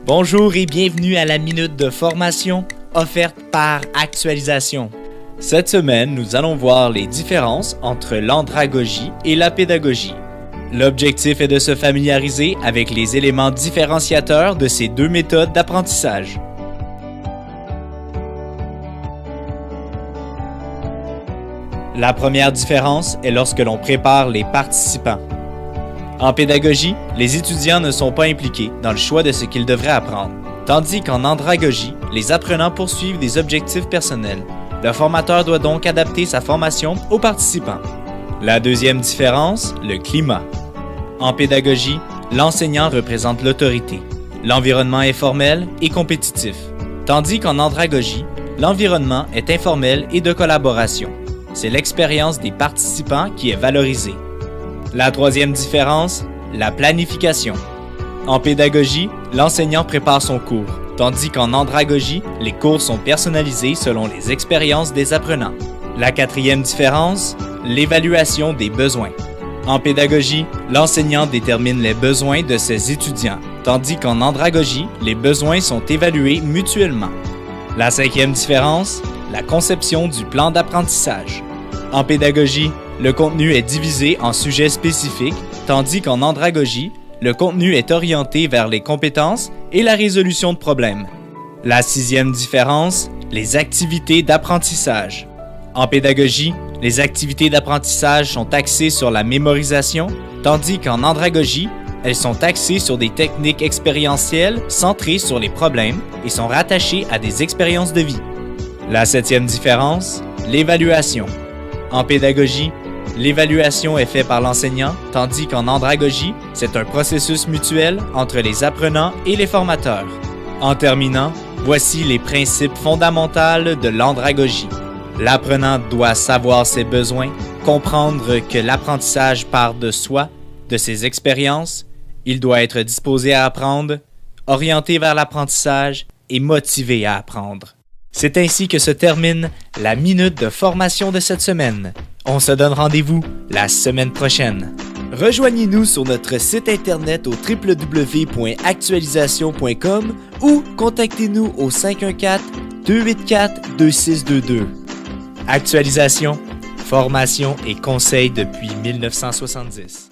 Bonjour et bienvenue à la Minute de formation offerte par Actualisation. Cette semaine, nous allons voir les différences entre l'andragogie et la pédagogie. L'objectif est de se familiariser avec les éléments différenciateurs de ces deux méthodes d'apprentissage. La première différence est lorsque l'on prépare les participants. En pédagogie, les étudiants ne sont pas impliqués dans le choix de ce qu'ils devraient apprendre, tandis qu'en andragogie, les apprenants poursuivent des objectifs personnels. Le formateur doit donc adapter sa formation aux participants. La deuxième différence, le climat. En pédagogie, l'enseignant représente l'autorité. L'environnement est formel et compétitif, tandis qu'en andragogie, l'environnement est informel et de collaboration. C'est l'expérience des participants qui est valorisée. La troisième différence, la planification. En pédagogie, l'enseignant prépare son cours, tandis qu'en andragogie, les cours sont personnalisés selon les expériences des apprenants. La quatrième différence, l'évaluation des besoins. En pédagogie, l'enseignant détermine les besoins de ses étudiants, tandis qu'en andragogie, les besoins sont évalués mutuellement. La cinquième différence, la conception du plan d'apprentissage. En pédagogie, le contenu est divisé en sujets spécifiques, tandis qu'en andragogie, le contenu est orienté vers les compétences et la résolution de problèmes. La sixième différence, les activités d'apprentissage. En pédagogie, les activités d'apprentissage sont axées sur la mémorisation, tandis qu'en andragogie, elles sont axées sur des techniques expérientielles centrées sur les problèmes et sont rattachées à des expériences de vie. La septième différence, l'évaluation. En pédagogie, l'évaluation est faite par l'enseignant, tandis qu'en andragogie, c'est un processus mutuel entre les apprenants et les formateurs. En terminant, voici les principes fondamentaux de l'andragogie. L'apprenant doit savoir ses besoins, comprendre que l'apprentissage part de soi, de ses expériences, il doit être disposé à apprendre, orienté vers l'apprentissage et motivé à apprendre. C'est ainsi que se termine la minute de formation de cette semaine. On se donne rendez-vous la semaine prochaine. Rejoignez-nous sur notre site internet au www.actualisation.com ou contactez-nous au 514-284-2622. Actualisation, formation et conseils depuis 1970.